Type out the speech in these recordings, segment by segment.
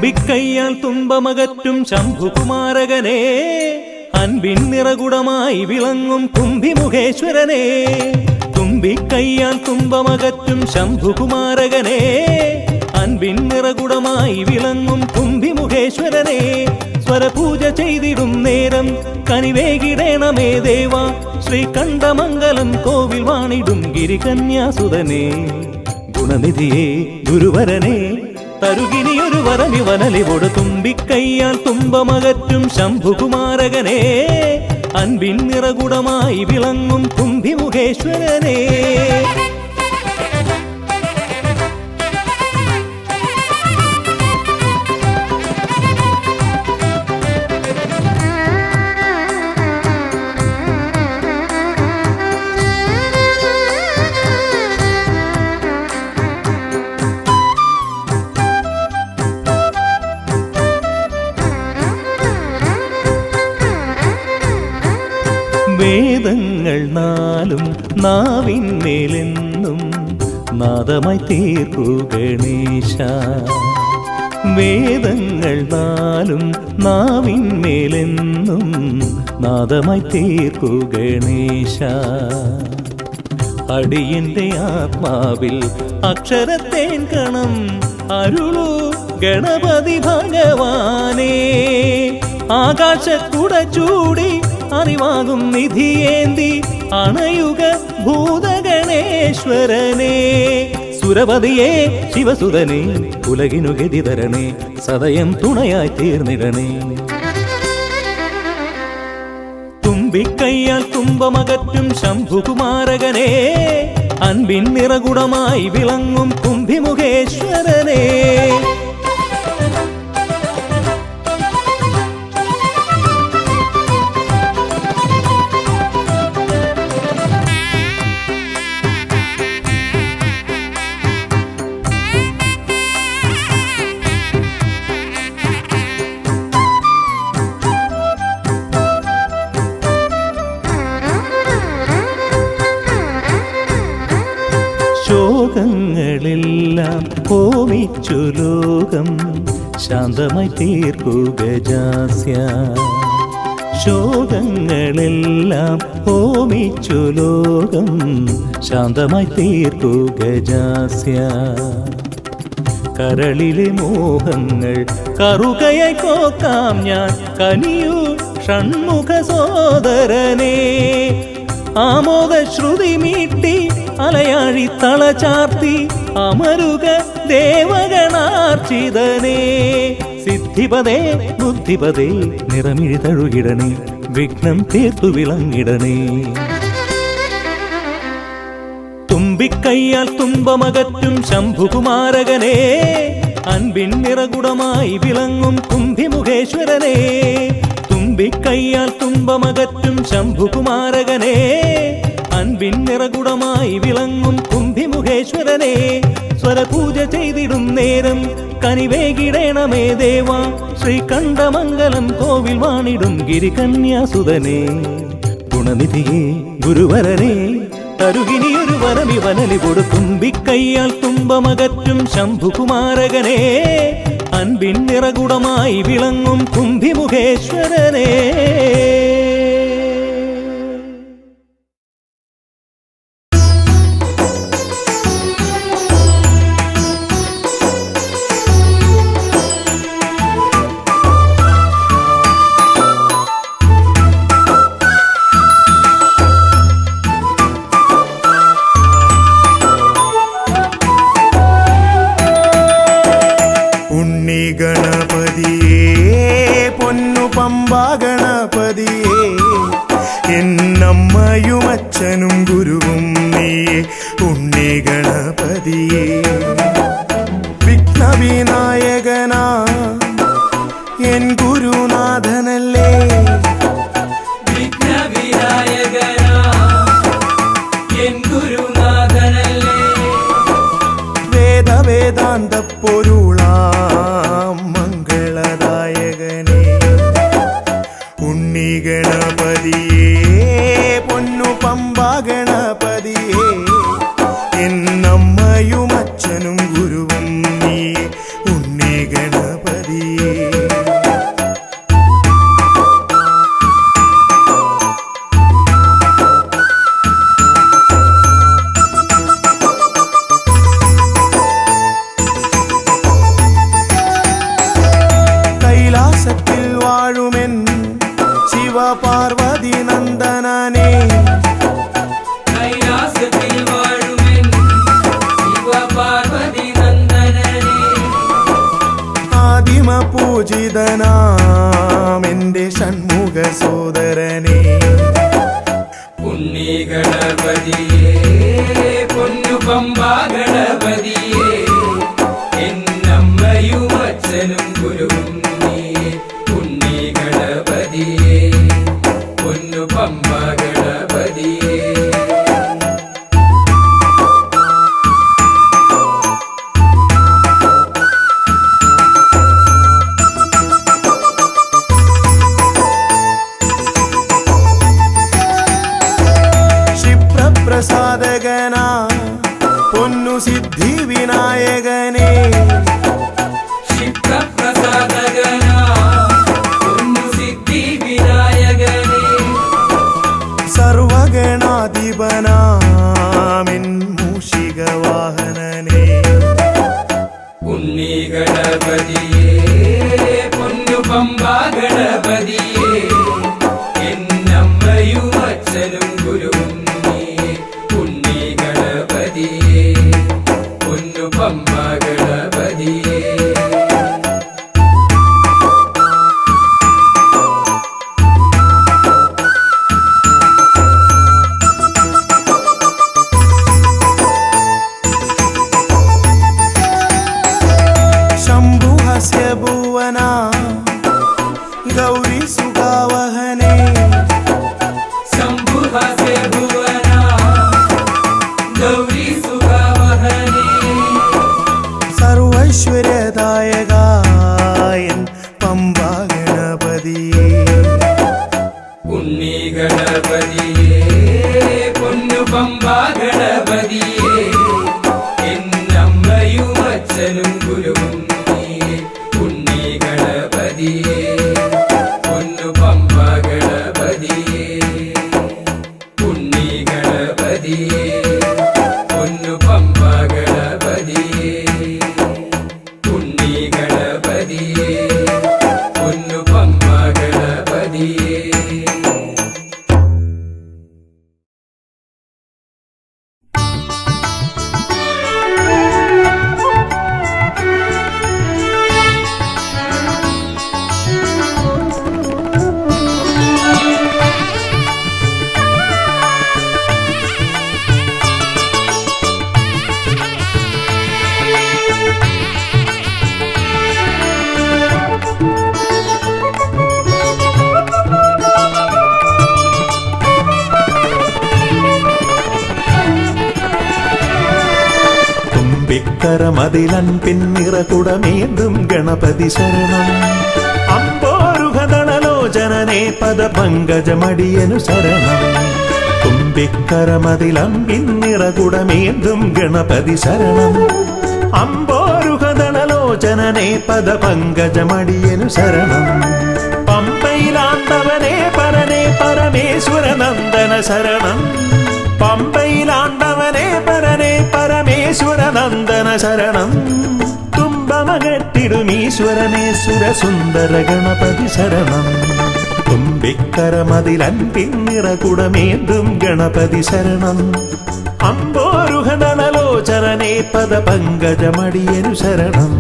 തുമ്പിക്കൈയാൽ തുമ്പമകറ്റും ശംഭുകുമാരകനെ, അൻപിൻ നിറകുടമായി വിളങ്ങും കുംഭിമുഖേശ്വരനെ. തുമ്പിക്കൈയാൽ തുമ്പമകറ്റും ശംഭുകുമാരകനെ, അൻപിൻ നിറകുടമായി വിളങ്ങും കുംഭിമുഖേശ്വരനെ. സ്വരപൂജ ചെയ്തിടും നേരം കനിവേകിടേണമേ ദേവ, ശ്രീകണ്ഠമംഗലം കോവിൽ വാണിടും ഗിരികന്യാസുതനെ. ഗുണനിധിയെ ഗുരുവരനെ, തരുകിനിയൊരു വരമിവനലിവോട്. തുമ്പിക്കൈയാൽ തുമ്പമകറ്റും ശംഭുകുമാരകനെ, അൻപിൻ നിറകുടമായി വിളങ്ങും കുംഭിമുഖേശ്വരനെ. വേദങ്ങൾ നാലും നാവിന്മേലെന്നും നാദമായി തീർക്കൂ ഗണേശ. വേദങ്ങൾ നാലും നാവിന്മേലെന്നും നാദമായി തീർക്കൂ ഗണേശ. അടിയന്റെ ആത്മാവിൽ അക്ഷരത്തേൻ കണം അരുളൂ ഗണപതി ഭഗവാനേ. ആകാശക്കുട ചൂടി അറിവാകും നിധിയേന്തി അണയുക ഭൂതഗണേശ്വരനെ. സുരപതിയെ ശിവസുതനെ, ഉലകിനു ഗതി തരണേ, സദയം തുണയായി തീർന്നിടണേ. തുമ്പിക്കൈയാൽ തുമ്പമകറ്റും ശംഭുകുമാരകനെ, അൻപിൻ നിറകുടമായി വിളങ്ങും കുംഭിമുഖേശ്വരനെ. ശോകങ്ങളെല്ലാം ഹോമിച്ചു ലോകം ശാന്തമായി തീർക്കൂ ഗജാസ്യ. ശോകങ്ങളെല്ലാം ഹോമിച്ചു ലോകം ശാന്തമായി തീർക്കൂ ഗജാസ്യ. കരളിലെ മോഹങ്ങൾ കറുകയായി കോക്കാം ഞാൻ, കനിയൂ ഷൺമുഖ സോദരനെ. ആമോദ ശ്രുതി മീട്ടി അലയാഴി തളചാർത്തി അമരുക ദേവഗണാർച്ചിതനേ. സിദ്ധിപദേ ബുദ്ധിപദേ നിറമിഴി തഴുകിടണേ, വിഘ്നം തീർത്തു വിളങ്ങിടണേ. തുമ്പിക്കൈയാൽ തുമ്പമകറ്റും ശംഭുകുമാരകനെ, അൻപിൻ നിറകുടമായി വിളങ്ങും കുംഭിമുഖേശ്വരനെ. തുമ്പിക്കൈയാൽ തുമ്പമകറ്റും ശംഭുകുമാരകനെ, അൻപിൻ നിറകുടമായി വിളങ്ങും കുംഭിമുഖേശ്വരനെ. സ്വരപൂജ ചെയ്തിടും നേരം കനിവേകിടേണമേ ദേവ, ശ്രീകണ്ഠമംഗലം കോവിൽ വാണിടും ഗിരികന്യാസുതനെ. ഗുണനിധിയെ ഗുരുവരനെ, തരുകിനിയൊരു വരമിവനലിവോട്. തുമ്പിക്കൈയാൽ തുമ്പമകറ്റും ശംഭുകുമാരകനെ, അൻപിൻ നിറകുടമായി വിളങ്ങും കുംഭിമുഖേശ്വരനെ. എന്നമ്മയുമച്ഛനും ഗുരുവും നീയേ ഉണ്ണി ഗണപതിയേ. വിഘ്നവിനായകനാ എൻ ഗുരുനാഥനല്ലേ, വിഘ്നവിനായകനാ എൻ ഗുരുനാഥനല്ലേ. വേദവേദാന്ത പൊരുളാം മംഗളദായകനേ ഉണ്ണി ഗണപതിയേ. പൊന്നു പമ്പ ഗണപതിയേ എന്നമ്മയും അച്ഛനും ഗണപതിയേ കൈലാസത്തിൽ വാഴുമെൻ ശിവപാർവതി നന്ദനനേ കൈലാസത്തിൽ വാഴുമെൻ ശിവപാർവതി നന്ദനനേ ആദിമ പൂജിതനാമെന്റെ ഷൺമുഖ സോദരനേ ഉണ്ണി ഗണപതിയേ പൊന്നു പമ്പാ ഗണപതിയേ എന്നമ്മയും അച്ഛനും ഗുരുവും നീയേ ഉണ്ണി ഗണപതിയേ പൊന്നു പമ്പാ ഗണപതിയേ ക്ഷിപ്രപ്രസാദകനാ പൊന്നു സിദ്ധി വിനായകനേ ക്ഷിപ്രപ്രസാദകനാ പൊന്നു സിദ്ധി വിനായകനേ സർവഗണാധിപനാമിൻ മൂഷിക വാഹനനേ ഉണ്ണി ഗണപതിയേ പൊന്നു പമ്പാ ഗണപതിയേ എന്നമ്മയും അച്ഛനും ഗുരുവും നീയേ ഉണ്ണി ഗണപതിയേ പൊന്നു പമ്പാ ഗണപതിയേ ശംഭുഹസ്യ ഭുവന ഗൗരി സുഖാവഹനേ ശംഭുഹസ്യ ഭുവന ഗൗരി സുഖാവഹനേ സർവൈശ്വര്യദായകായൻ പമ്പാ ഗണപതിയേ ഉണ്ണി ഗണപതിയേ പൊന്നു പമ്പാ ഗണപതിയേ എന്നമ്മയും അച്ഛനും ഗുരുവും നീയേ ഉണ്ണി ഗണപതിയേ പൊന്നു പമ്പാ ഗണപതിയേ ഉണ്ണി ഗണപതിയേ പൊന്നു പമ്പാ ഗണപതിയേ ഉണ്ണി ഗണപതിയേ പൊന്നു പമ്പാ ഗണപതിയേ തുമ്പിക്കരമതിലൻപിൻ നിറകുടമേന്തും ഗണപതി ശരണം അമ്പോരുഹദളലോചനനേ പദപങ്കജമടിയനു ശരണം തുമ്പിക്കരമതിലൻപിൻ നിറകുടമേന്തും ഗണപതി ശരണം അമ്പോരുഹദളലോചനനേ പദപങ്കജമടിയനു ശരണം പമ്പയിലാണ്ടവനേ പരനേ പരമേശ്വരനന്ദന ശരണം പമ്പയിലാണ്ടവനേ പരനേ പരമേശ്വരനന്ദന ശരണം തുമ്പമകട്ടിടുമീശ്വരനേ സുരസുന്ദര ഗണപതി ശരണം തുമ്പിക്കരമതിലൻപിൻ നിറകുടമേന്തും ഗണപതി ശരണം അമ്പോരുഹദളലോചനനേ പദപങ്കജമടിയനു ശരണം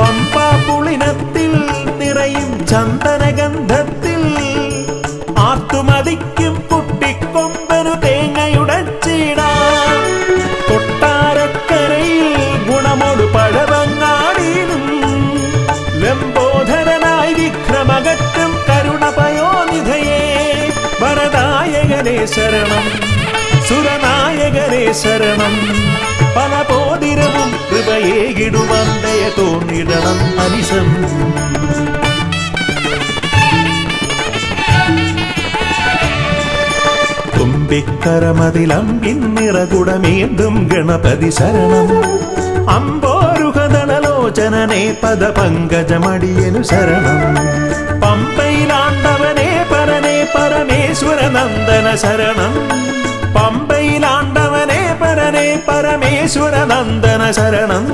പമ്പാപുളിനത്തിൽ നിറയും ചന്ദ്ര വരദായകനേ ശരണം സുരനായകനേ ശരണം പല പോതിരവും കൃപയേകിടുവാൻ ദയ തോന്നിടണം അനിശം തുമ്പിക്കരമതിലമ്പിന്നിറകുടമേന്തും ഗണപതി ശരണം അമ്പോരുഹദളലോചനനേ പദപങ്കജമടിയനു ശരണം പമ്പയിലാണ്ടവനേ പരനേ പരമേശ്വര നന്ദന ശരണം പമ്പയിലാണ്ടവനേ പരനേ പരമേശ്വര നന്ദന ശരണം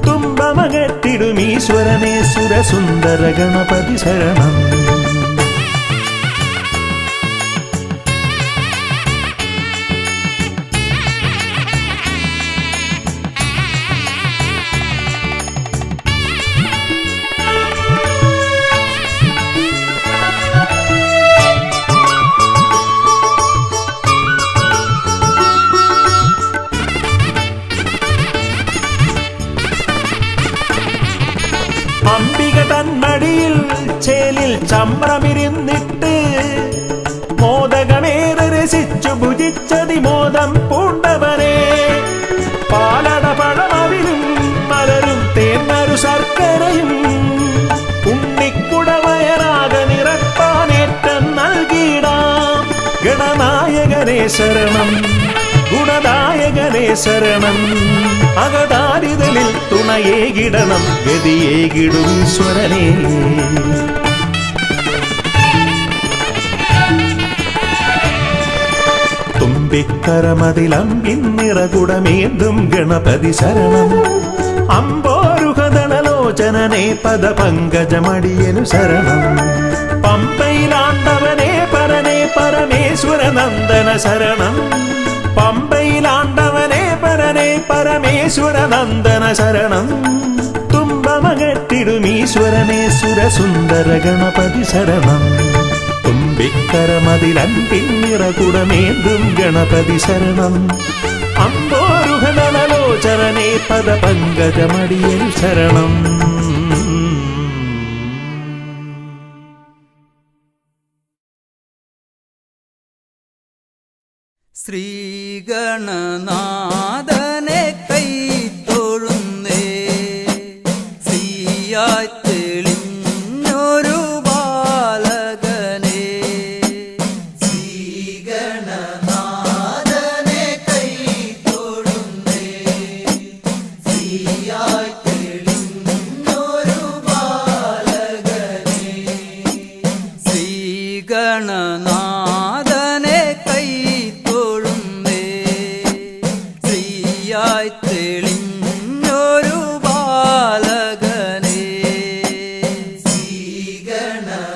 തുമ്പമകത്തിടുമീശ്വരനേ സുരസുന്ദര ഗണപതി ശരണം അംബിക തന്മടിയിൽ ചേലിൽ ചമ്രമിരുന്നിട്ട് മോദകമേറെ രസിച്ചു ഭുജിച്ചതിമോദം പൂണ്ടവനെ പാലട പഴമവിലും മലരും തേന്നരു ശർക്കരയും ഉണ്ണിക്കുടവയറാക നിറപ്പാനേറ്റം നൽകിടാം ഗണനായകനേ ശരണം ഗുണദായകനേ ശരണം അകതാരിതലിൽ തുണയേകിടണം ഗതിയേകിടും ഈശ്വരനേ തുമ്പിക്കരമതിലമ്പിന്നിറകുടമേന്തും ഗണപതി ശരണം അമ്പോരുഹദളലോചനനേ പദപങ്കജമടിയനു ശരണം പമ്പയിലാണ്ടവനേ പരനേ പരമേശ്വര നന്ദന ശരണം പമ്പയിലാണ്ടവനേ പരനേ പരമേശ്വര നന്ദന ശരണം തുമ്പമകത്തിടുമീശ്വരനേ സുരസുന്ദര ഗണപതി ശരണം തുമ്പിക്കരമതിലമ്പിന്നിറകുടമേന്തും ഗണപതി ശരണം അമ്പോരുഹദളലോചനനേ പദപങ്കജമടിയനു ശരണം ശ്രീഗണനാഥനെ കൈത്തൊഴുന്നേ ശ്രീയായി തെളിഞ്ഞൊരു ബാലകനെ ശ്രീഗണനാഥനെ കൈത്തൊഴുന്നേ ശ്രീയായി തെളിഞ്ഞൊരു ബാലകനെ ശ്രീഗണനാഥനെ തെളിഞ്ഞൊരു ബാലകനെ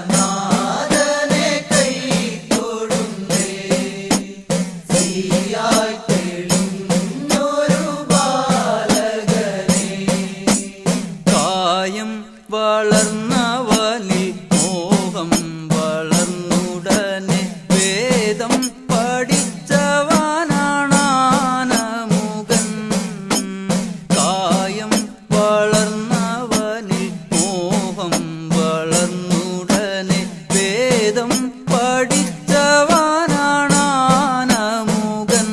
ശ്രീഗണനാഥനെ കൈത്തൊഴുന്നേ ശ്രീയായി തെളിഞ്ഞൊരു ബാലകനെ കായം വളർന്നവനിൽ മോഹം വളർന്നുടനെ വേദം പഠിച്ചവനാണാനമുഖൻ കായം വളർന്നവനിൽ മോഹം വളർന്നുടനെ വേദം പഠിച്ചവനാണാനമുഖൻ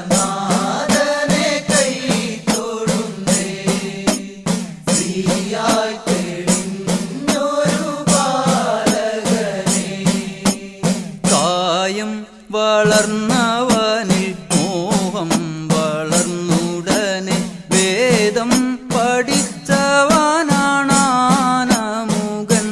ശ്രീഗണനാഥനെ കൈത്തൊഴുന്നേ ശ്രീയായി തെളിഞ്ഞൊരു ബാലകനെ കായം വളർന്നവനിൽ മോഹം വളർന്നുടനെ വേദം പഠിച്ചവനാണാനമുഖൻ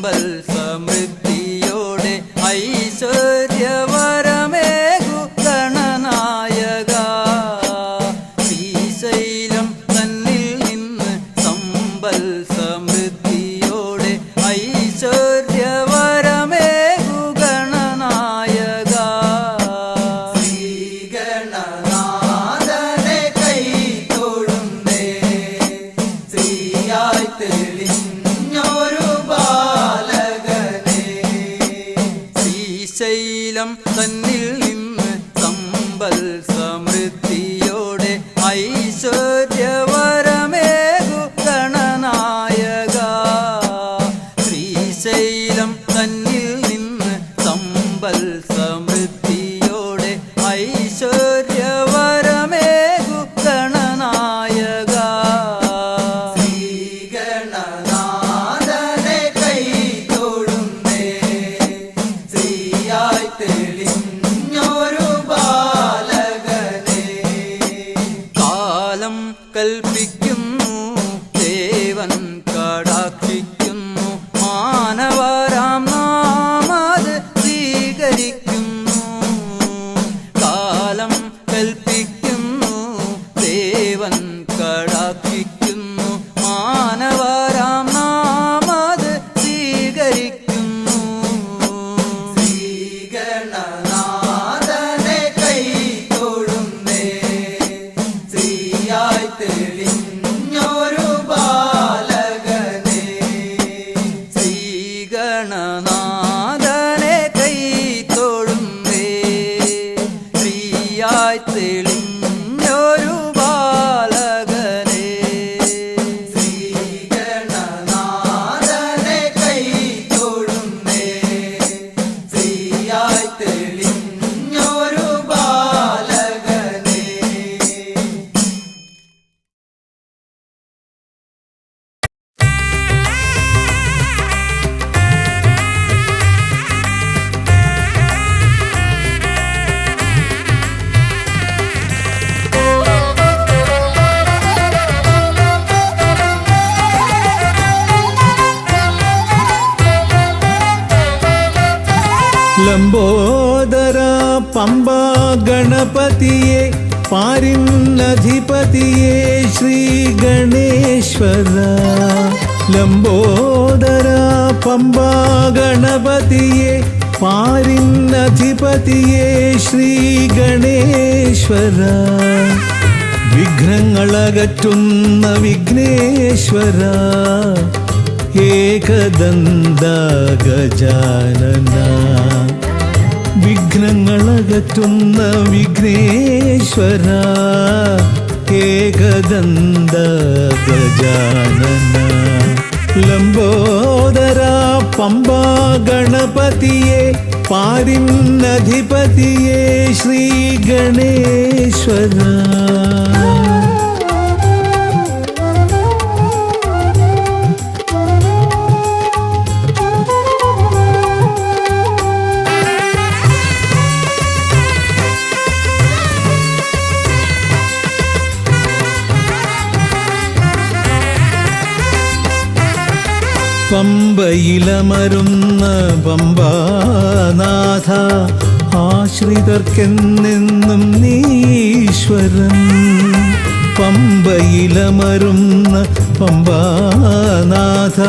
സമ്പൽ സമൃദ്ധിയോടെ ഐശ്വര്യവരമേകു ഗണനായക ശ്രീശൈലം തന്നിൽ നിന്ന് സമ്പൽ സമൃദ്ധിയോടെ ഐശ്വര്യവരമേകു ഗണനായക ശ്രീഗണനാഥനെ കൈ തൊഴുന്നേ ശ്രീയായി തെളിഞ്ഞൊരു ബാലകനെ ശ്രീശൈലം തന്നിൽ നിന്ന് സമ്പൽ സമൃദ്ധിയോടെ ഐശ്വര്യവരമേകു ഗണനായക ശ്രീശൈലം തന്നിൽ നിന്ന് സമ്പൽ സമൃദ്ധിയോടെ ഐശ്വര്യവരമേകു ഗണനായക ശ്രീഗണനാഥനെ കൈ തൊഴുന്നേ ശ്രീയായി തെളിഞ്ഞൊരു ബാലകനെ കാലം കൽപ്പിക്കുന്നു ദേവൻ കടാക്ഷിക്കുന്നു മാനവരാം നാമത് സ്വീകരിക്കുന്നു കാലം കൽപ്പിക്കുന്നു ദേവൻ കടാക്ഷിക്കുന്നു മാനവരാം നാമത് സ്വീകരിക്കുന്നു ശ്രീഗണനാഥനെ കൈ തൊഴുന്നേ ശ്രീയായി തെളിഞ്ഞൊരു ബാലകനെ ശ്രീഗണനാഥനെ കൈ തൊഴുന്നേ ശ്രീയായി തെളിഞ്ഞൊരു ബാലകനെ ശ്രീഗണനാഥനെ കൈ തൊഴുന്നേ ശ്രീയായി തെളിഞ്ഞൊരു ബാലകനെ ലംബോദര പമ്പ ഗണപതിയെ പാരിന്നധിപതിയെ ശ്രീ ഗണേശ്വര ലംബോദര പമ്പ ഗണപതിയെ പാരിന്നധിപതിയെ ശ്രീ ഗണേശ്വര വിഘ്നങ്ങളകറ്റുന്ന വിഘ്നേശ്വര ഏകദന്ത ഗജാനന വിഘ്നങ്ങളകറ്റുന്ന വിഘ്നേശ്വര ഏകദന്ത ഗജാനന ലംബോദര പമ്പ ഗണപതിയെ പാരിന്നധിപതിയെ ശ്രീ ഗണേശ്വര പമ്പയിലമരുന്ന പമ്പാനാഥ ആശ്രിതർക്കെന്നെന്നും നീശ്വരൻ പമ്പയിലമരുന്ന പമ്പാനാഥ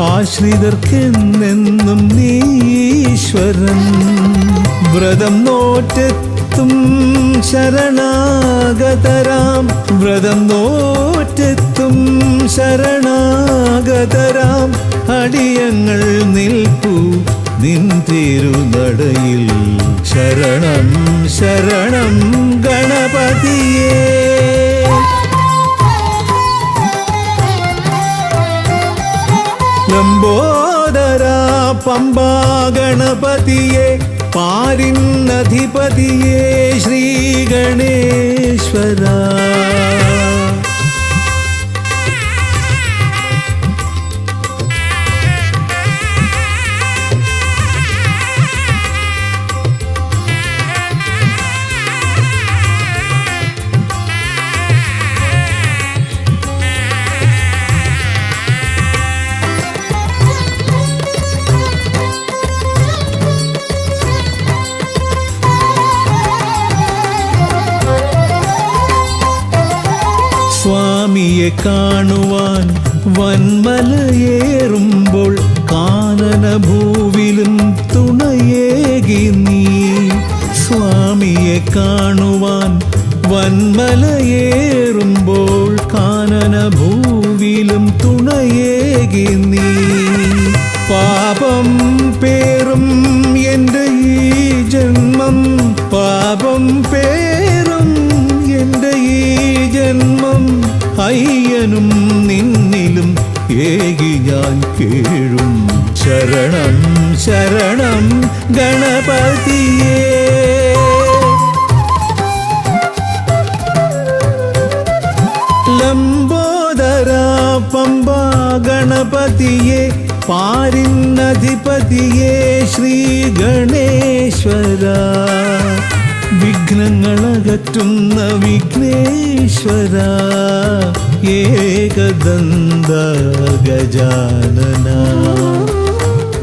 ആശ്രിതർക്കെന്നെന്നും നീശ്വരൻ വ്രതം നോറ്റെത്തും ശരണാഗതരാം വ്രതം നോറ്റെത്തും ശരണാഗതരാം അടിയങ്ങൾ നിൽപ്പു നിൻ തിരുനടയിൽ ശരണം ശരണം ഗണപതിയേ ലംബോദര പമ്പാ ഗണപതിയെ പാരിന്നധിപതിയെ ശ്രീ ഗണേശ്വര കാണുവാൻ വന്മലയേറുമ്പോൾ കാനനഭൂവിലും തുണയേകി നീ. സ്വാമിയെ കാണുവാൻ വന്മലയേറുമ്പോൾ കാനനഭൂവിലും തുണയേകി നീ. പാപം പേറും എൻ്റെ ഈ ജന്മം, പാപം പേറും എൻ്റെ ഈ ജന്മം, അയ്യനും നിന്നിലും ഏകി ഞാൻ കേഴും. ശരണം ശരണം ഗണപതിയേ. ലംബോദര പമ്പാ ഗണപതിയേ, പാരിന്നധിപതിയേ ശ്രീ ഗണേശ്വര. വിഘ്നങ്ങളകറ്റുന്ന വിഘ്നേശ്വര, ഏകദന്ത ഗജാനന.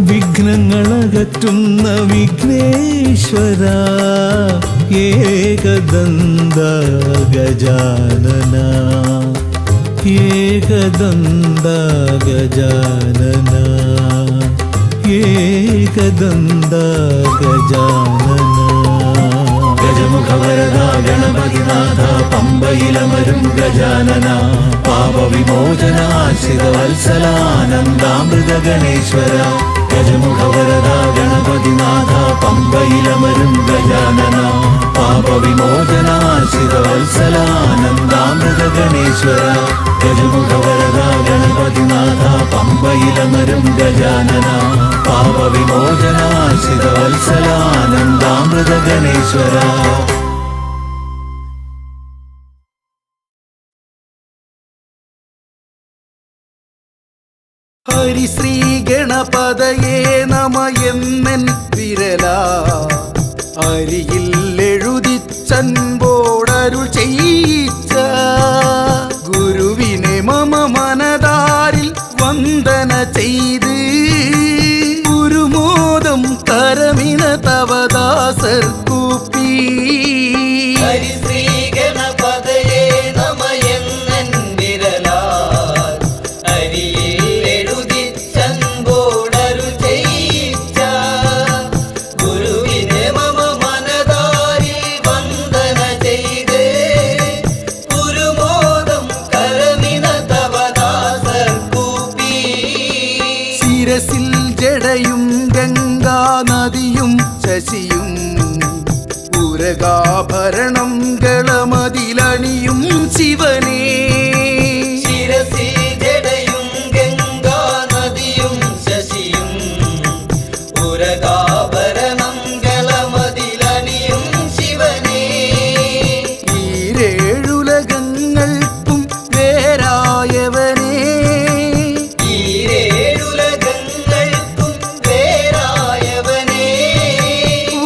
വിഘ്നങ്ങളകറ്റുന്ന വിഘ്നേശ്വര, ഏകദന്ത ഗജാനന. ഏകദന്ത ഗജാനന, ഏകദന്ത ഗജാനന. ഗജമുഖവരദ ഗണപതിനാഥ പമ്പയിലമരും ഗജാനന. പാപവിമോചനാശ്രിതവത്സലാനന്ദാമൃത ഗണേശ്വര. ഗജമുഖവരദ ഗണപതിനാഥ പമ്പയിലമരും ഗജാനന. പാപവിമോചനാശ്രിതവത്സലാനന്ദാമൃത ഗണേശ്വര. ഗജമുഖവരദ ഗണപതിനാഥ പമ്പയിലമരും ഗജാനന. പാപവിമോചനാശ്രിതവത്സലാനന്ദാമൃത ഗണേശ്വര. ഹരിശ്രീ ഗണപതയേ നമ എന്നൻ വിരല അരിയിൽ എഴുതിച്ചൻപോടരുൾ ചെയ്യിച്ച ഗുരുവിനെ മമ മനതാരിൽ വന്ദന ചെയ്ത് ഗുരുമോദം കരമിന തവദാസർ കൂപ്പി. ഹരിശ്രീ ഗണപതയേ നമ എന്നൻ വിരലാൽ അരിയിൽ എഴുതിച്ചൻപോടരുൾ ചെയ്യിച്ച ഗുരുവിനെ മമ മനതാരിൽ വന്ദന ചെയ്ത് ഗുരുമോദം കരമിന തവദാസർ കൂപ്പി. ശിരസിൽ ജടയും ഗംഗാ നദിയും ശശിയും ഉരകാഭരണം ഗളമതിലണിയും ശിവനേ. ശിരസിൽ ജടയും ഗംഗാ നദിയും ശശിയും ഉരകാഭരണം ഗളമതിലണിയും ശിവനേ. ഈരേഴുലകങ്ങൾക്കും വേരായവനേ. ഈരേഴുലകങ്ങൾക്കും വേരായവനേ.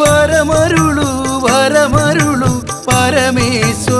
വരമരുളു വരമരുളു പരമേശ്വര.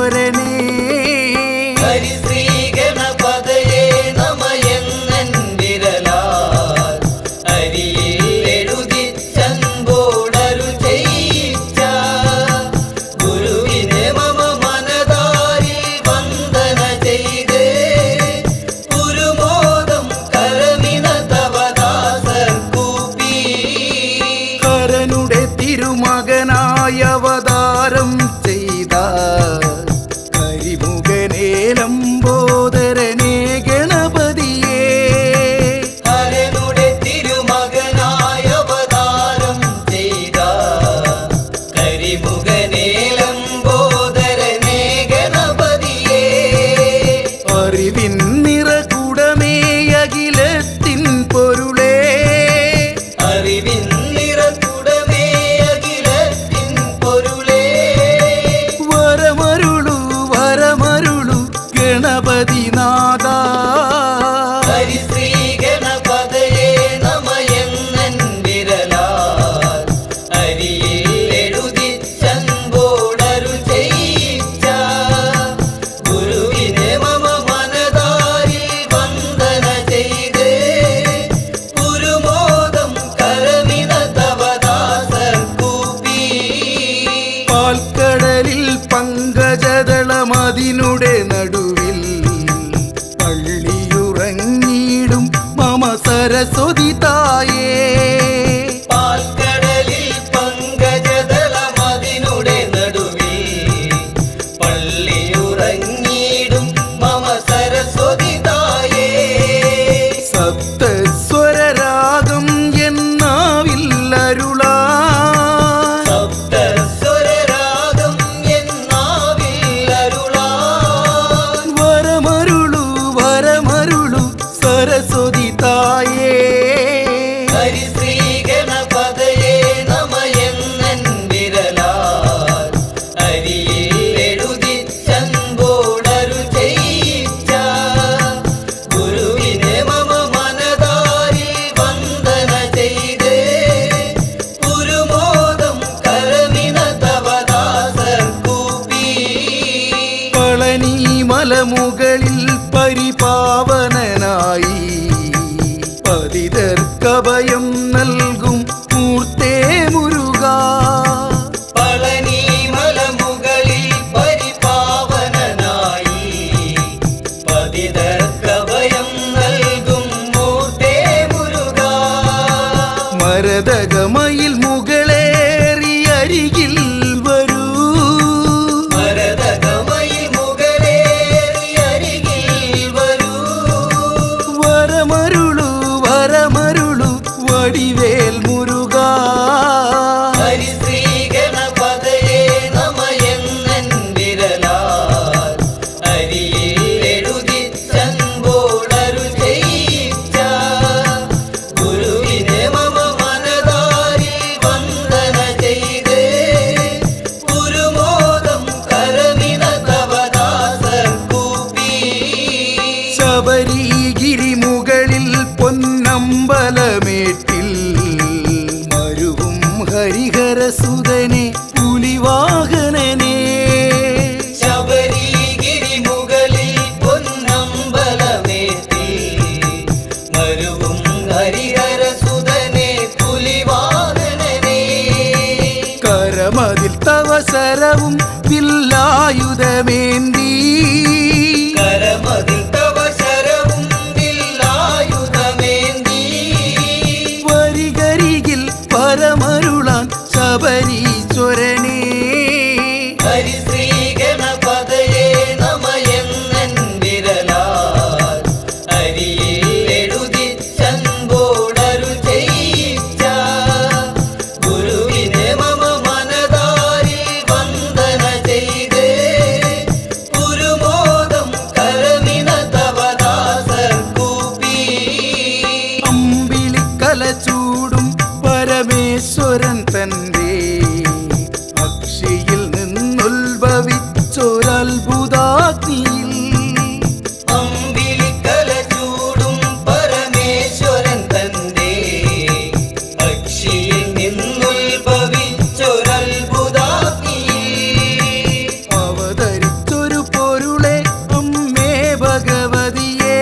സരസ്വതി തായേ പാൽക്കടലിൽ പങ്കജദളമതിനുടെ നടുവിൽ പള്ളിയുറങ്ങിയിടും മമ സരസ്വതി തായേ സപ്തസ്വരരാഗം എന്നാവിൽ അരുളാ സപ്തസ്വരരാഗം എന്നാവിൽ അരുളാ വരമരുളു വരമരുളു സരസ്വതി തായേ ഹരിശ്രീ ഗണപതയേ നമയെന്നൻ വിരലാൽ അരിയിൽ എഴുതിച്ചൻപോടരു ചെയ്യിച്ച ഗുരുവിനെ മമ മനതാരിൽ വന്ദന ചെയ്ത് ഗുരുമോദം കരമിന തവദാസർ കൂപ്പി പളനി മലമുകളിൽ പരിപാവനനായി പതിതർക്കഭയം നൽകും മൂർത്തേ മുരുകാ പളനി മലമുകളിൽ പരിപാവനനായി പതിതർക്കഭയം നൽകും മൂർത്തേ മുരുകാ മരതകമയിൽ മുകളേറി അരികിൽ വരൂ മരതകമയിൽ മുകളേറി അരികിൽ വരൂ വരമരുളു വരമരുളു വടിവേൽ മുരുകാ ഹരിശ്രീ ഗണപതയേ നമയെന്നൻ വിരലാൽ അരിയിൽ എഴുതിച്ചൻപോടരു ചെയ്യിച്ച ഗുരുവിനെ മമ മനതാരിൽ വന്ദന ചെയ്ത് ഗുരുമോദം കരമിന തവദാസർ കൂപ്പി ശബരിഗിരി മുകളിൽ പൊന്നമ്പലമേട്ടിൽ മരുവും ഹരിഹരസുതനെ പുലിവാഹനനെ ശബരിഗിരി മുകളിൽ പൊന്നമ്പലമേറ്റി മരുവും ഹരിഹരസുതനെ പുലിവാഹനനെ കരമതിൽ തവസരവും വില്ലായുധമേന്തി കരമതിൽ തവ ശരവും വില്ലായുധമേന്തി വരികരികിൽ പരമരുളാൻ ശബരീശ്വരനെ ഹരിശ്രീ ഗണപതയേ നമയെന്നൻ വിരലാൽ അരിയിൽ എഴുതിച്ചൻപോടരു ചെയ്യിച്ച ഗുരുവിനെ മമ മനതാരിൽ വന്ദന ചെയ്ത് ഗുരുമോദം കരമിന തവദാസർ കൂപ്പി അമ്പിളിക്കല ചൂടും പരമേശ്വരൻ തന്റെ അക്ഷിയിൽ നിന്നുത്ഭവിച്ചൊരത്ഭുതാഗ്നിയിൽ അമ്പിളിക്കല ചൂടും പരമേശ്വരൻ തന്റെ അക്ഷിയിൽ നിന്നുത്ഭവിച്ചൊരത്ഭുതാഗ്നി അവതരിച്ചൊരു പൊരുളെ അമ്മേ ഭഗവതിയേ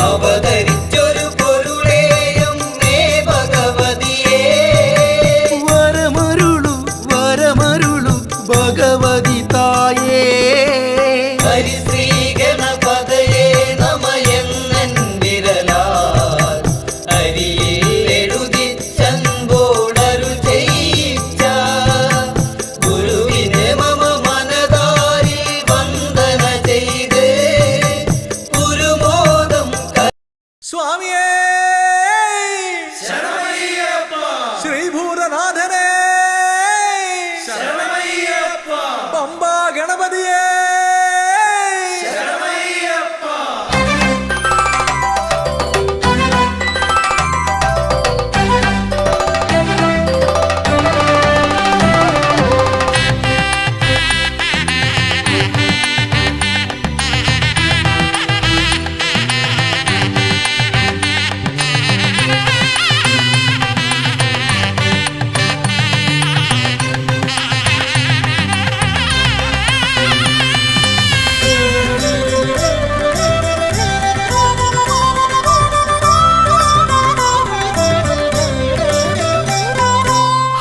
അവതരിച്ചൊരു പൊരുളേയം മേ ഭഗവതിയേ വരമരുളു വരമരുളു ഭഗവതി തായേ ഹരിശ്രീ ഗണപതയേ നമയെന്നൻ വിരലാൽ അരിയിൽ എഴുതിച്ചൻപോടരു ചെയ്യിച്ച ഗുരുവിനെ മമ മനതാരിൽ വന്ദന ചെയ്ത് ഗുരുമോദം സ്വാമിയേ ശ്രീഭൂതനാഥനെ പമ്പാ ഗണപതിയേ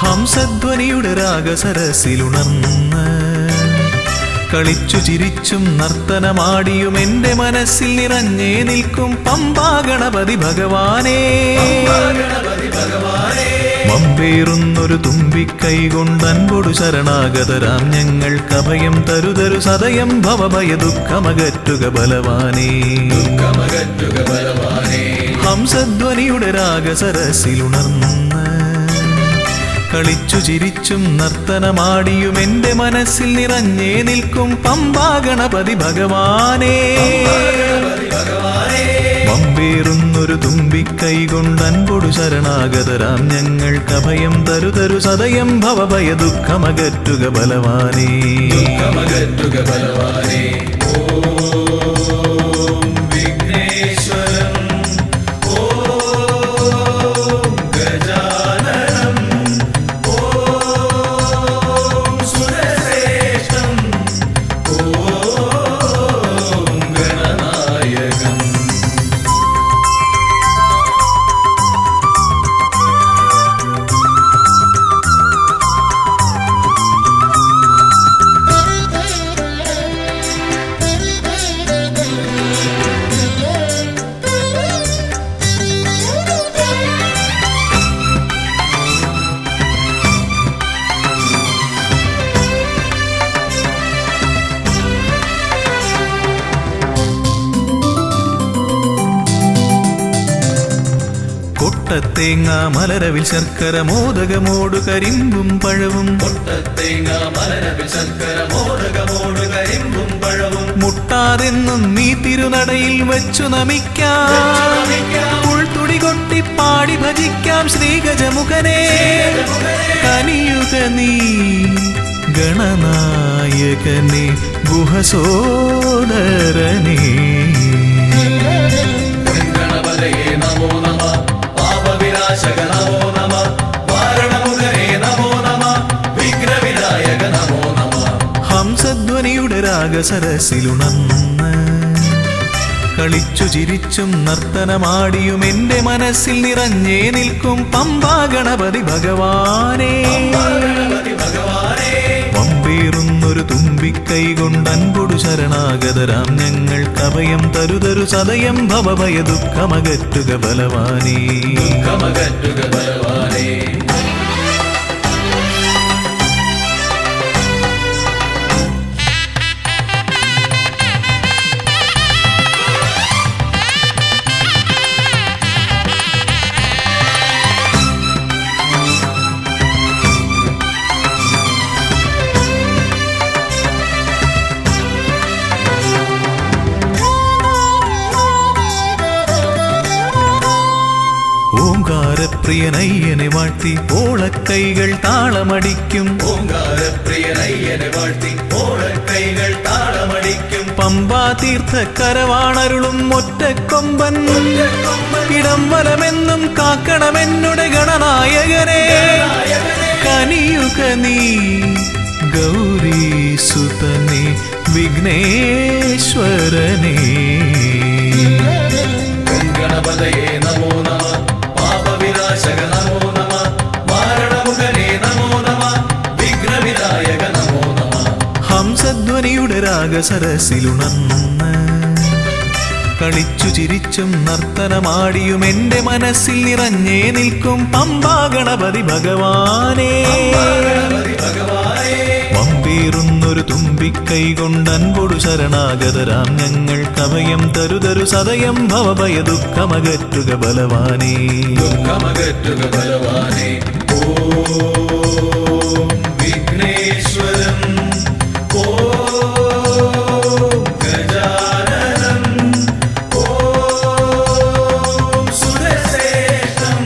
ഹംസധ്വനിയുടെ രാഗസരസിലുണർന്ന് കളിച്ചു ചിരിച്ചും നർത്തനമാടിയും എൻ്റെ മനസ്സിൽ നിറഞ്ഞേ നിൽക്കും പമ്പാ ഗണപതി ഭഗവാനേ. വമ്പേറുന്നൊരു തുമ്പിക്കൈ കൊണ്ടൻപൊടു ശരണാഗതരാം ഞങ്ങൾക്കഭയം തരുതരു സദയം ഭവഭയ ദുഃഖമകറ്റുക ബലവാനേ. ഹംസധ്വനിയുടെ രാഗസരസിലുണർന്ന് കളിച്ചു ചിരിച്ചും നർത്തനമാടിയും എൻ്റെ മനസ്സിൽ നിറഞ്ഞേ നിൽക്കും പമ്പാ ഗണപതി ഭഗവാനേ. വമ്പേറുന്നൊരു തുമ്പിക്കൈ കൊണ്ടൻപൊടു ശരണാഗതരാം ഞങ്ങൾക്കഭയം തരുതരു സദയം ഭവഭയ ദുഃഖമകറ്റുക ബലവാനേ. കൊട്ടത്തേങ്ങ മലരവിൽ ശർക്കര മോദകമോടു കരിമ്പും പഴവും മുട്ടാതെന്നും നീ തിരുനടയിൽ വെച്ചു നമിക്കാം. ഉൾത്തുടി കൊട്ടി പാടി ഭജിക്കാം ശ്രീഗജമുഖനെ. കനിയുക നീ ഗണനായകനെ ഗുഹസോദരനേ. ഹംസധ്വനിയുടെ രാഗസരസിലുണർന്ന് കളിച്ചു ചിരിച്ചും നർത്തനമാടിയും എൻ്റെ മനസ്സിൽ നിറഞ്ഞേ നിൽക്കും പമ്പാ ഗണപതി ഭഗവാനേ. വമ്പേറുന്നൊരു തുമ്പിക്കൈ കൊണ്ടൻപൊടു ശരണാഗതരാം ഞങ്ങൾക്കഭയം തരുതരു സദയം ഭവഭയ ദുഃഖമകറ്റുക ബലവാനേ. ഓംകാരപ്രിയനയ്യനെ വാഴ്ത്തി ഓളക്കൈകൾ താളമടിക്കും. പമ്പാ തീർത്ഥക്കരവാണരുളും ഒറ്റക്കൊമ്പൻ. ഇടം വലമെന്നും കാക്കണമെന്നുടെ ഗണനായകനെ. കനിയുക നീ ഗൗരീസുതനെ വിഘ്നേശ്വരനേ. ഗണപതയേ നമോ നമഃ. പാപവിനാശക നമോ നമഃ. മാരണമുഖനേ നമോ നമഃ. വിഘ്നവിനായക നമോ നമഃ. ഹംസധ്വനിയുടെ രാഗസരസിലുണർന്ന് കളിച്ചു ചിരിച്ചും നർത്തനമാടിയും എൻ്റെ മനസ്സിൽ നിറഞ്ഞേ നിൽക്കും പമ്പാ ഗണപതി ഭഗവാനേ. വമ്പേറുന്നൊരു തുമ്പിക്കൈ കൊണ്ടൻപൊടു ശരണാഗതരാം ഞങ്ങൾക്കഭയം തരുതരു സദയം ഭവഭയ ദുഃഖമകറ്റുക ബലവാനേ. ഓം വിഘ്നേശ്വരം. ഓം ഗജാനനം. ഓം സുരശ്രേഷ്ഠം.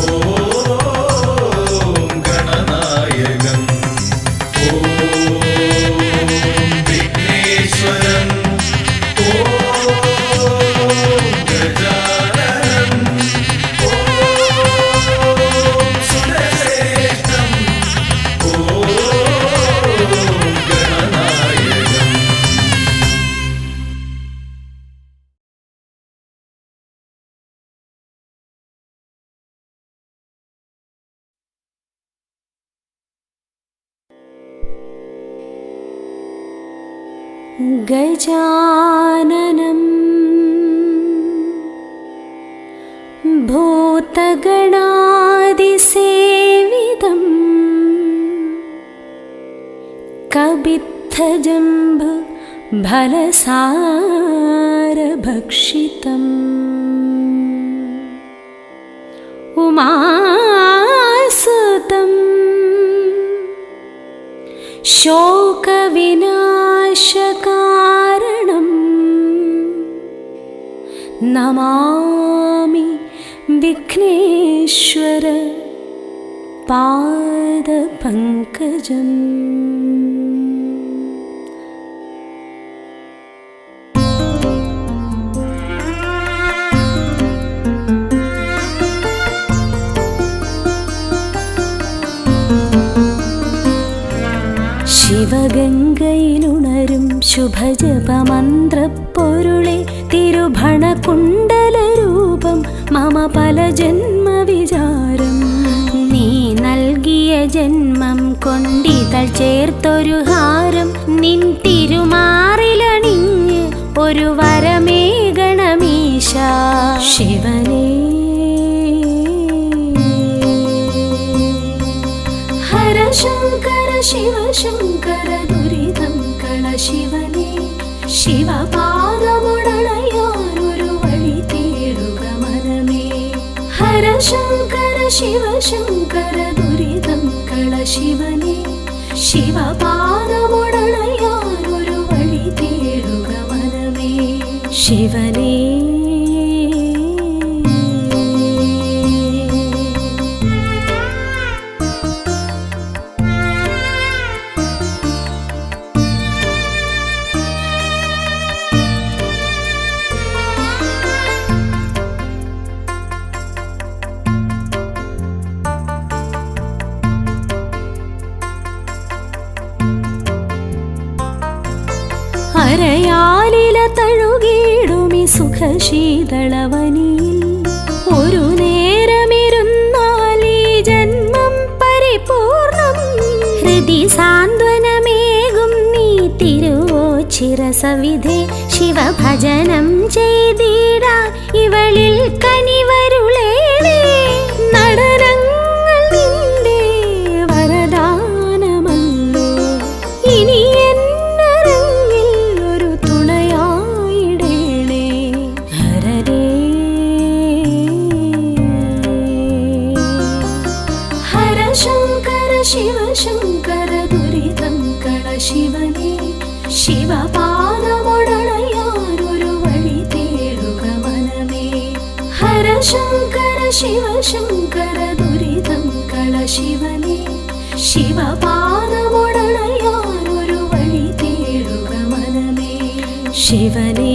ഓം ഗണനായകം. ഓം വിഘ്നേശ്വരം. ഓം ഗജാനനം. ഓം സുരശ്രേഷ്ഠം. ഓം गजाननं भूतगणादिसेवितं कबित्थजम्बु फलसारभक्षितम् उमासुतम् शोकविनाशकारणं नमामि विघ्नेश्वर पादपङ्कजम्। ശിവഗംഗയിലുണരും ശുഭജപമന്ത്രപ്പൊരുളെ തിരുഭണകുണ്ടലരൂപം മമ പല ജന്മവിചാരം നീ നൽകിയ ജന്മം കൊണ്ടിതൾ ചേർത്തൊരു ഹാരം നിൻ തിരുമാറിലണിഞ്ഞ് ഒരു വരമേകണമീശ ശിവനേ ശങ്കര ശിവ ശങ്കര ദുരിതം കള ശിവനേ ശിവപാദമുടണയാനൊരു വഴി തേടുക മനമേ ഹര ശങ്കര ശിവ ശങ്കര ദുരിതം കള ശിവനേ ശിവപാദമുടണയാനൊരു വഴി തേടുക മനമേ ശിവനേ അരയാലില തഴുകിടുമി സുഖശീതളവനിയിൽ ഒരു നേരമിരുന്നാൽ ഈ ജന്മം പരിപൂർണം ഹൃദി സാന്ത്വനമേകും നീ തിരുവോച്ചിരസവിധേ ശിവഭജനം ചെയ്തിടാ ഇവളിൽ കനിവരുളേണേ നടനങ്ങൾ നിന്റെ വരദാനമല്ലോ ഇനി ശിവ ശങ്കര ദുരിതം കള ശിവനേ ശിവപാദമുടണയാനൊരു വഴി തേടുക മനമേ ഹര ശങ്കര ശിവ ശങ്കര ദുരിതം കള ശിവനേ ശിവപാദമുടണയാനൊരു വഴി തേടുക മനമേ ശിവനേ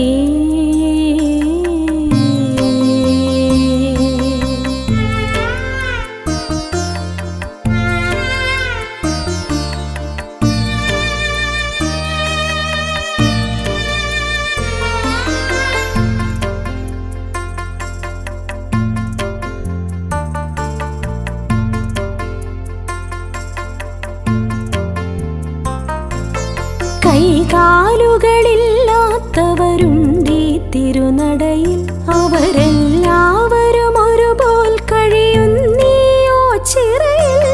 കൈകാലുകളില്ലാത്തവരുണ്ടീ തിരുനടയിൽ അവരെല്ലാവരും ഒരുപോൽ കഴിയുന്നീയോ ചിറയിൽ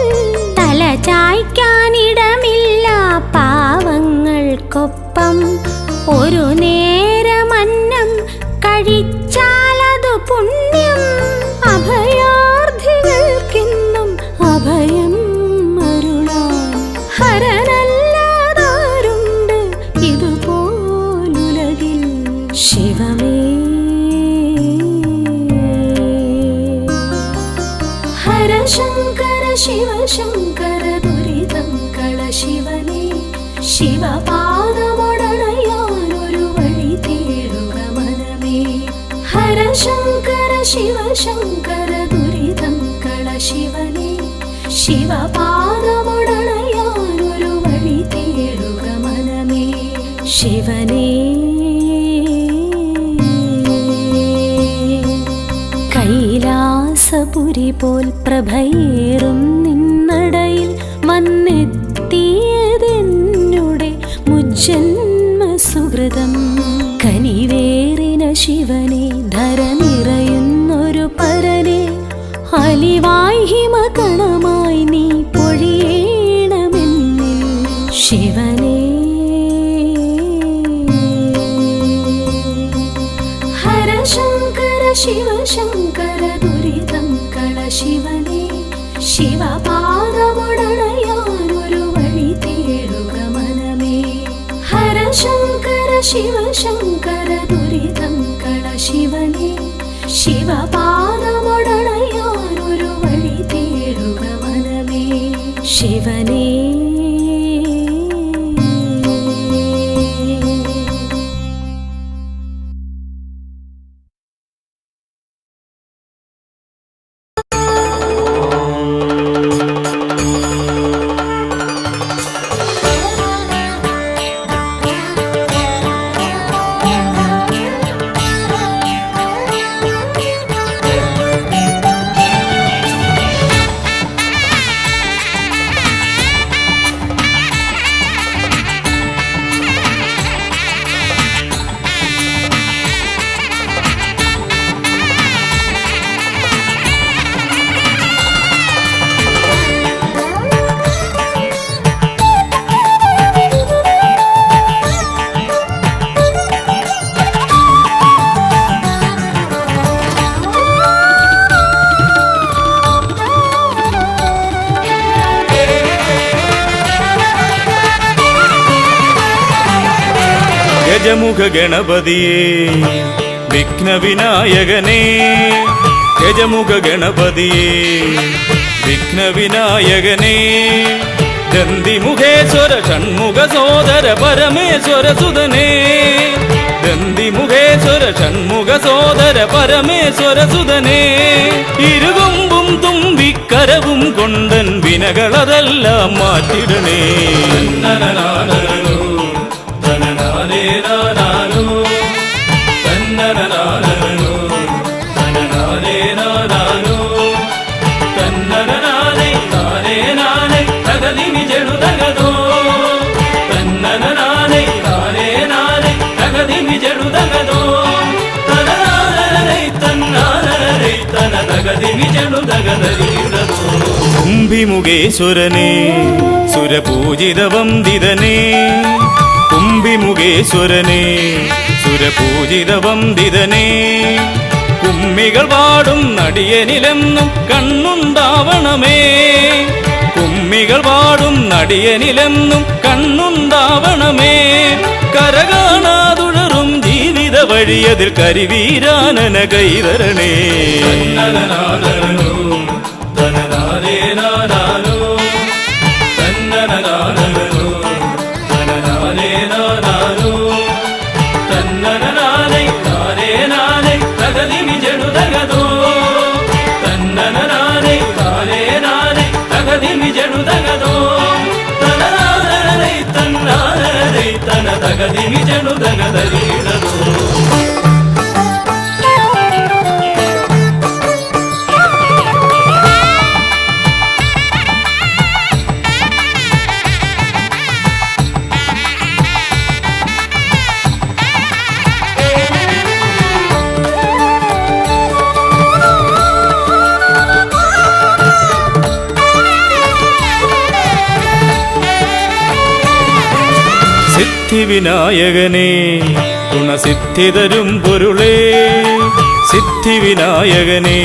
തല ചായ്ക്കാനിടമില്ല പാവങ്ങൾക്കൊപ്പം ഒരു നേരമന്നം കഴിച്ചാലതു പുണ്യം അഭയാർത്ഥികൾക്കെന്നും അഭയം അരുളാൻ ഹരനല്ലാതാരുണ്ട് ഇതുപോലുലകിൽ ശിവമേ ഹര ശങ്കര ശിവ ശങ്കര ദുരിതം കള ശിവനേ ശിവപാദമുടണയാനൊരു വഴി തേടുക മനമേ ഹര ശങ്കര ശിവ ശങ്കര ദുരിതം കള ശിവനേ ശിവപാദമുടണയാനൊരു വഴി തേടുക മനമേ ശിവനേ കൈലാസപുരി പോൽ പ്രഭയേറും നിന്നടയിൽ വന്നെത്തിയതെന്നുടെ മുജ്ജന്മ സുഹൃതം കനിവേറിന ശിവനെ ധര നിറയുന്നൊരു പരനെ അലിവായി ഹിമകണമായി നീ പൊഴിയണമെന്നിൽ ശിവനെ ഹരശങ്കര ശിവശങ്കര ദുരിതം കള ശിവനെ ശിവപാദമുടണയാനൊരു വഴി തേടുക മനമേ ഹരശങ്കര ശിവശങ്കര ദുരിതം കള ശിവനെ ശിവപാദമുടണയാനൊരു വഴി തേടുക മനമേ ശിവനേ ഗജമുഖ ഗണപതിയേ വിഘ്നവിനായകനേ ഗജമുഖ ഗണപതിയേ വിഘ്നവിനായകനേ ദന്തിമുഖേശ്വര ഷൺമുഖ സോദര പരമേശ്വര സുതനേ ദന്തിമുഖേശ്വര ഷൺമുഖ സോദര പരമേശ്വര സുതനേ ഇരുകൊമ്പും തുമ്പിക്കരവും കൊണ്ടൻ വിനകളതെല്ലാം മാറ്റിടണേ കുംഭിമുഖേശ്വരനേ സുരപൂജിത വന്ദിതനേ കുംഭിമുഖേശ്വരനേ സുരപൂജിത വന്ദിതനേ കുമ്മികൾ പാടും നടിയനിലെന്നും കണ്ണുണ്ടാവണമേ കുമ്മികൾ പാടും നടിയനിലെന്നും കണ്ണുണ്ടാവണമേ കരകാണാതുഴറും ജീവിത വഴിയതിൽ കരിവീരാനന കൈതരണേ സിദ്ധിവിനായകനേ ഗുണസിദ്ധിതരും പൊരുളേ സിദ്ധിവിനായകനേ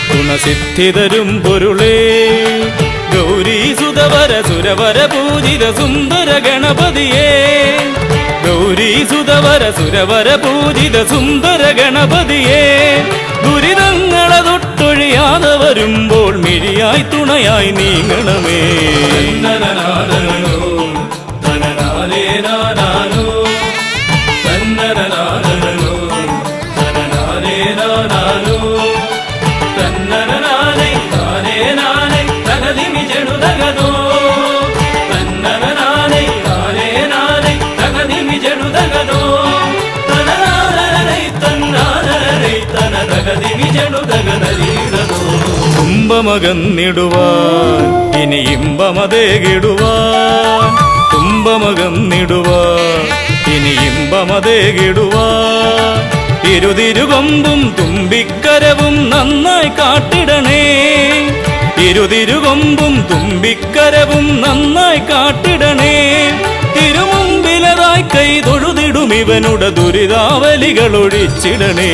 ഗുണസിദ്ധിതരും പൊരുളേ ഗൗരീസുതവര സുരവര പൂജിത സുന്ദര ഗണപതിയേ ഗൗരീസുതവര സുരവര പൂജിത സുന്ദര ഗണപതിയേ ദുരിതങ്ങളെ തൊട്ടൊഴിയാതെ വരുമ്പോൾ മിഴിയായി തുണയായി നീങ്ങണമേ തുമ്പമകന്നിടുവാൻ ഇനി ഇമ്പമതേകിടുവാൻ തുമ്പമകന്നിടുവാൻ ഇനി ഇമ്പമതേകിടുവാൻ ഇരുതിരുകൊമ്പും തുമ്പിക്കരവും നന്നായി കാട്ടിടണേ. ഇരുതിരുകൊമ്പും തുമ്പിക്കരവും നന്നായി കാട്ടിടണേ. തിരുമുമ്പിലതായി കൈ തൊഴുതിടും ഇവനുടെ ദുരിതാവലികൾ ഒഴിച്ചിടണേ.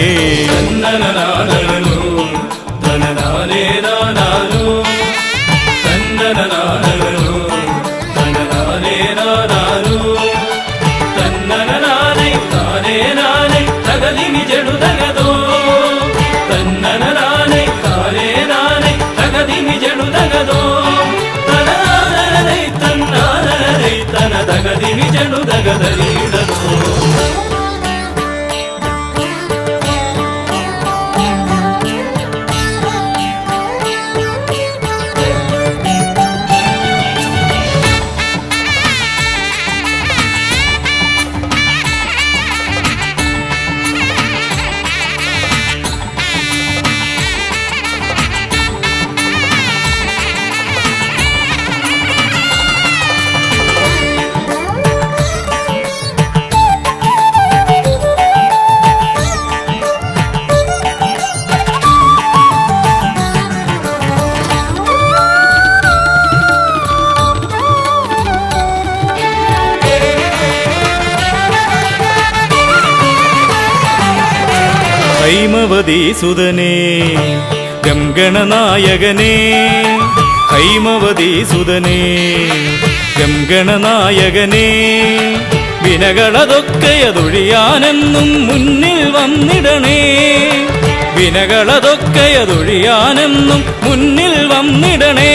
ഹൈമവതീസുതനേ ഗംഗണനായകനേ, ഹൈമവതീസുതനേ ഗംഗണനായകനേ, വിനകളതൊക്കെയതൊഴിയാനെന്നും മുന്നിൽ വന്നിടണേ. വിനകളതൊക്കെയതൊഴിയാനെന്നും മുന്നിൽ വന്നിടണേ.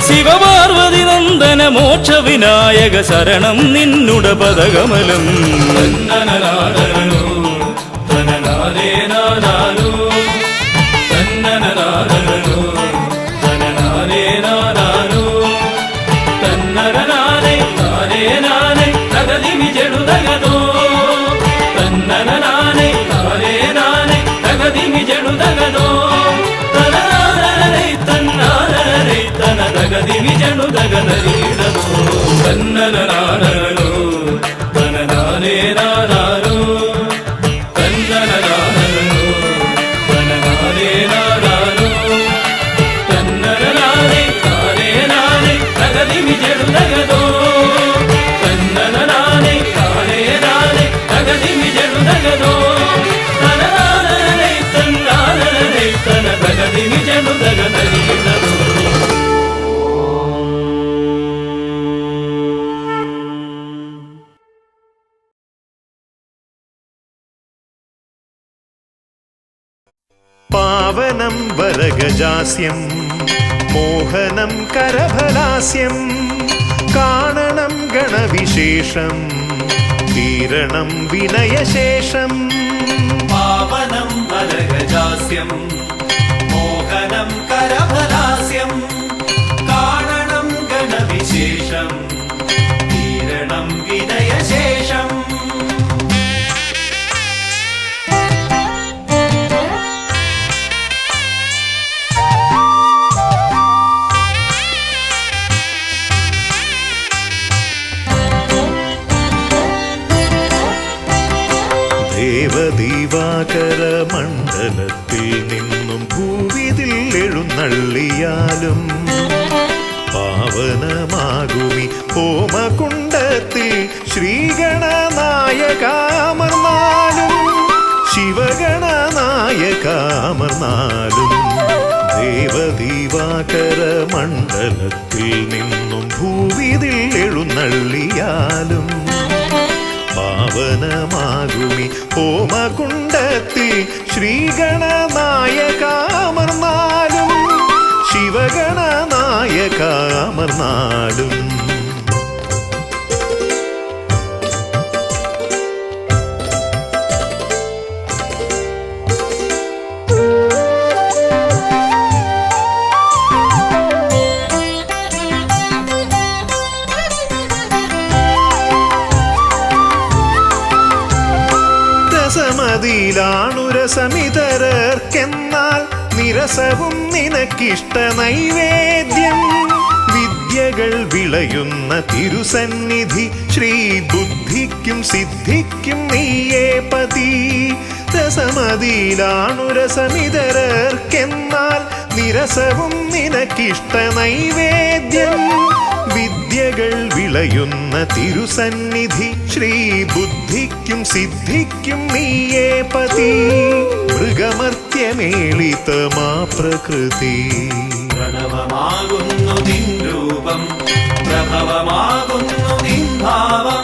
ശിവപാർവതി നന്ദന മോക്ഷ വിനായക ശരണം നിന്നുട പദകമലം. പാവനം വരഗജാസ്യം മോഹനം കരഫലാസ്യം കാണണം ഗണവിശേഷം തീരണം വിനയശേഷം. പാവനം വരഗജാസ്യം മോഹനം കരഫലാസ്യം കാണണം ഗണവിശേഷം തീരണം വിനയശേഷം. ദേവദീവാകര മണ്ഡലത്തിൽ നിന്നും ഭൂവിതിൽ എഴുന്നള്ളിയാലും പാവനമാകുമി ഹോമകുണ്ടത്തിൽ ശ്രീഗണനായകാമർന്നാലും ശിവഗണനായകാമർന്നാലും ദേവദീവാകര മണ്ഡലത്തിൽ നിന്നും ഭൂവിതിൽ എഴുന്നള്ളിയാലും പാവനമാകുമി ഹോമകുണ്ടത്തിൽ ശ്രീഗണനായകാമർന്നാലും ശിവഗണനായകാമർന്നാലും. രസമതിയിലാണുരസമിതരർക്കെന്നാൽ നിരസവും നിനക്കിഷ്ട നൈവേദ്യം. വിദ്യകൾ വിളയുന്ന തിരുസന്നിധി ശ്രീ ബുദ്ധിക്കും സിദ്ധിക്കും നീയേ പതി രസമതിയിലാണു രസമിതരർക്കെന്നാൽ നിരസവും നിനക്കിഷ്ട നൈവേദ്യം വിദ്യകൾ വിളയുന്ന തിരുസന്നിധി ശ്രീ ബുദ്ധിക്കും സിദ്ധിക്കും നീയേ പതി മൃഗമർത്യമേളിതമാ പ്രകൃതി പ്രണവമാകുന്നു നിൻ രൂപം പ്രഭവമാകുന്നു നിൻ ഭാവം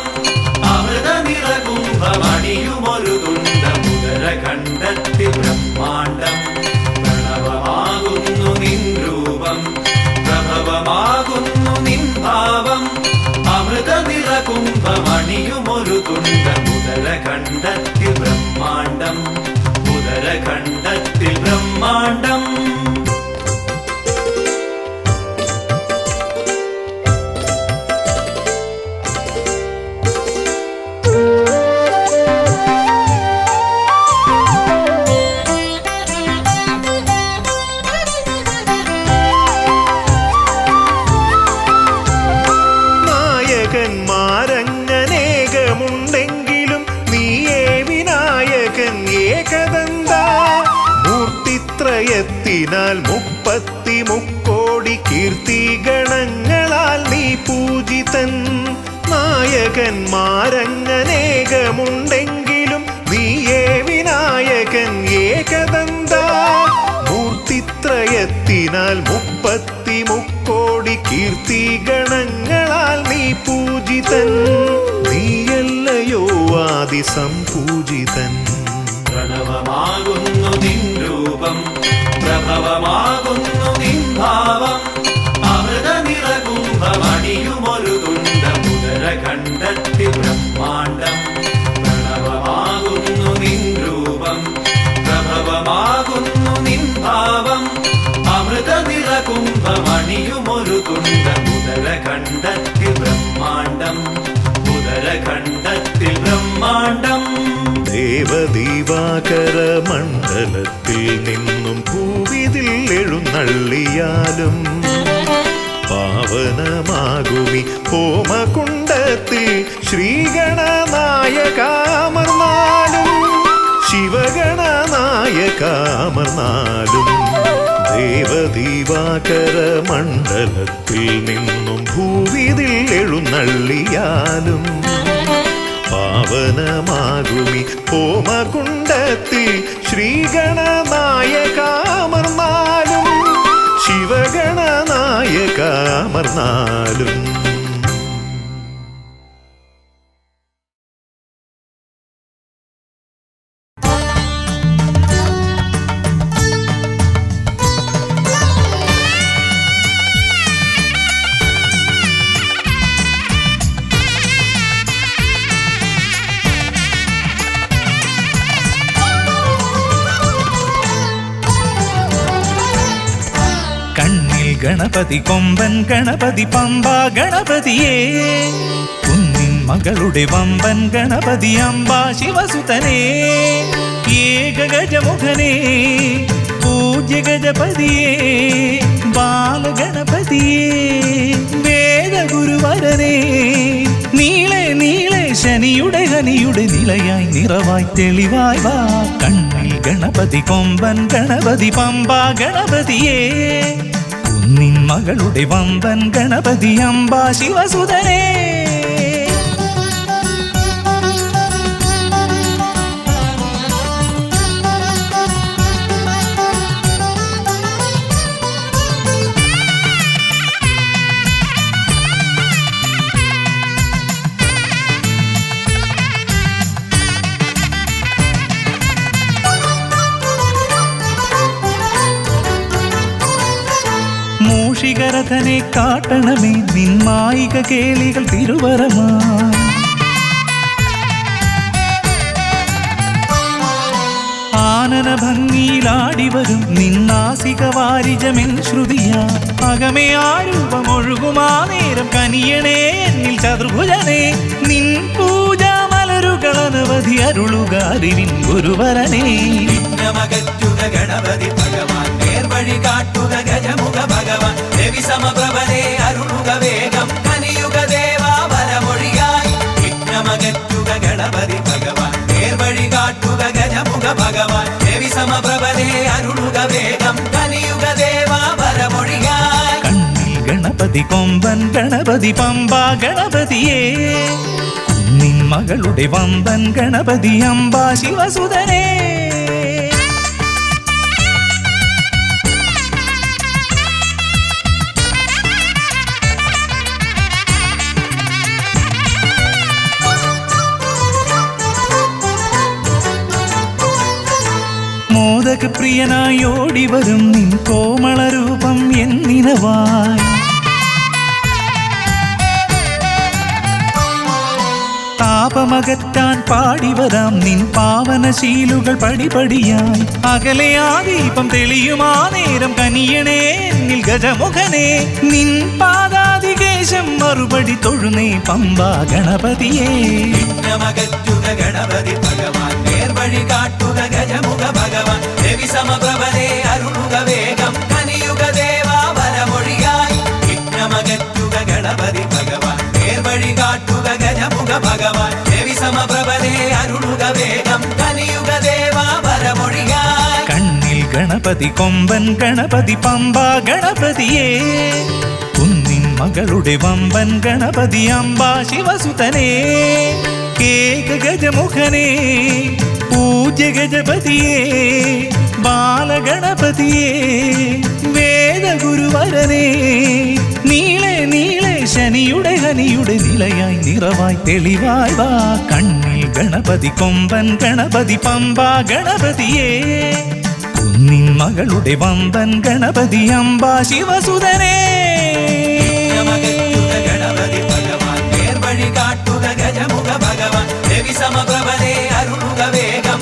അമൃത നിറകുംഭമണിയുമൊരു തുണ്ടമുദര കണ്ടത്തിൽ ബ്രഹ്മാണ്ടം പ്രണവമാകുന്നു നിൻ രൂപം പ്രഭവമാകുന്നു നിൻ ഭാവം അമൃത നിറകുംഭമണിയുമൊരു തുണ്ടമുദര കണ്ടത്തിൽ ബ്രഹ്മാണ്ടം ഉദര കണ്ടത്തിൽ ബ്രഹ്മാണ്ടം നായകന്മാരങ്ങനേകമുണ്ടെങ്കിലും നീയേ വിനായകൻ ഏകദന്ത മൂർത്തിത്രയത്തിനാൽ 33 കീർത്തിഗണങ്ങളാൽ നീ പൂജിതൻ നായകന്മാരങ്ങനേകമുണ്ടെങ്കിലും നീയേ വിനായകൻ ഏകദന്ത മൂർത്തിത്രയത്തിനാൽ 33 കീർത്തിഗണങ്ങളാൽ നീ പൂജിതൻ നീയല്ലയോ ആദിസംപൂജിതൻ പ്രണവമാകുന്നു നിൻ രൂപം പ്രഭവമാകുന്നു നിൻ ഭാവം അമൃത നിറകുംഭമണിയുമൊരു തുണ്ടമുദര കണ്ടത്തിൽ ബ്രഹ്മാണ്ടം പ്രണവമാകുന്നു നിൻ രൂപം പ്രഭവമാകുന്നു നിൻ ഭാവം അമൃത നിറകുംഭമണിയുമൊരു തുണ്ടമുദര കണ്ടത്തിൽ ബ്രഹ്മാണ്ടം ഉദര കണ്ടത്തിൽ ബ്രഹ്മാണ്ടം ദേവദീവാകര മണ്ഡലത്തിൽ നിന്നും ഭൂവിതിൽ എഴുന്നള്ളിയാലും പാവനമാകുമി ഹോമകുണ്ടത്തിൽ ശ്രീഗണനായകാമർന്നാലും ശിവഗണനായകാമർന്നാലും ദേവദീവാകര മണ്ഡലത്തിൽ നിന്നും ഭൂവിതിൽ എഴുന്നള്ളിയാലും പാവനമാകുമി ഹോമകുണ്ടത്തിൽ ശ്രീഗണനായകാമർന്നാലും ശിവഗണനായകാമർന്നാലും ഗണപതി കൊമ്പൻ ഗണപതി പമ്പ ഗണപതിയേ കുന്നിൻ മകളുടെ വമ്പൻ ഗണപതി അമ്പ ശിവസുതനേ ഏകഗജമുഖനേ പൂജ്യ ഗജപതിയേ ബാലഗണപതിയേ വേദഗുരുവരനേ നീളെ നീളെ ശനിയുടെ ഹനിയുടെ നിലയായി നിറവായി തെളിവായി വാ കണ്ണിൽ ഗണപതി കൊമ്പൻ ഗണപതി പമ്പ ഗണപതിയേ നിൻ മകളുടെ വമ്പൻ ഗണപതി അമ്പ ശിവസുതനേ മൂഷികരഥനെ കാട്ടണമേ നിന്മായിക കേളികൾ തിരുവരമാ ആനന ഭംഗിയിലാടിവരും നിന്നാസിക വാരിജമെൻ ശ്രുതിയാ അകമേ ആരൂപമൊഴുകുമാ നേരം കനിയണേ എന്നിൽ ചതുർഭുജനേ നിൻ പൂജാ മലരുകളനവധി അരുളുക അറിവിൻ ഗുരുവരനേ വിഘ്നമകറ്റുക ഗണപതി ഭഗവാൻ നേർവഴി കാട്ടുക ഗജമുഖ ഭഗവാൻ രവി സമപ്രഭനെ അരുളുക വേഗം കനിയുക ദേവാ വരമൊഴിയായി വിഘ്നമകറ്റുക ഗണപതി ഭഗവാൻ നേർവഴി കാട്ടുക ഗജമുഖ ഭഗവാൻ രവി സമപ്രഭനെ അരുളുക വേഗം കനിയുക ദേവാ വരമൊഴിയായി കണ്ണിൽ ഗണപതി കൊമ്പൻ ഗണപതി പമ്പ ഗണപതിയേ നിൻ മകളുടെ വമ്പൻ ഗണപതി അംബ ശിവസുതനേ മോദകപ്രിയനായി ഓടിവരും നിൻ കോമളരൂപം എന്നിനവായി താപമകറ്റാൻ പാടിവരാം നിൻ പാവനശീലുകൾ പടിപടിയായി അകലെ ആ ദീപം തെളിയുമാ നേരം കനിയണേ എന്നിൽ ഗജമുഖനെ നിൻ പാദാതികേശം മറുപടി തൊഴുന്നേ പമ്പ ഗണപതിയേ വിഘ്നമകറ്റുക ഗണപതി ഭഗവാൻ നേർവഴി കാട്ടുക ഗജമുഖ ഭഗവാൻ രവി സമപ്രഭനെ അരുളുക വേഗം കനിയുക ദേവാ വരമൊഴിയായി വിഘ്നമകറ്റുക ഗണപതി ഭഗവാൻ നേർവഴി കാട്ടുക ഗജമുഖ ഭഗവാൻ രവി സമപ്രഭനെ അരുളുക വേഗം കനിയുക ദേവാ വരമൊഴിയായി കണ്ണിൽ ഗണപതി കൊമ്പൻ ഗണപതി പമ്പ ഗണപതിയേ കുന്നിൻ മകളുടെ വമ്പൻ ഗണപതി അംബ ശിവസുതനേ കേക ഗജമുഖനേ പൂജ്യ ഗജപതിയേ ബാലഗണപതിയേ വേദഗുരുവരനേ നീളെ നീളെ ശനിയുടെ ഹനിയുടെ നിലയായി നിറവായി തെളിവായി വാ കണ്ണിൽ ഗണപതി കൊമ്പൻ ഗണപതി പമ്പ ഗണപതിയേ കുന്നിൻ മകളുടെ വമ്പൻ ഗണപതി അംബ ശിവസുതനേ വിഘ്നമകറ്റുക ഗണപതി ഭഗവാൻ നേർവഴി കാട്ടുക ഗജമുഖ ഭഗവാൻ രവി സമപ്രഭനെ അരുളുക വേഗം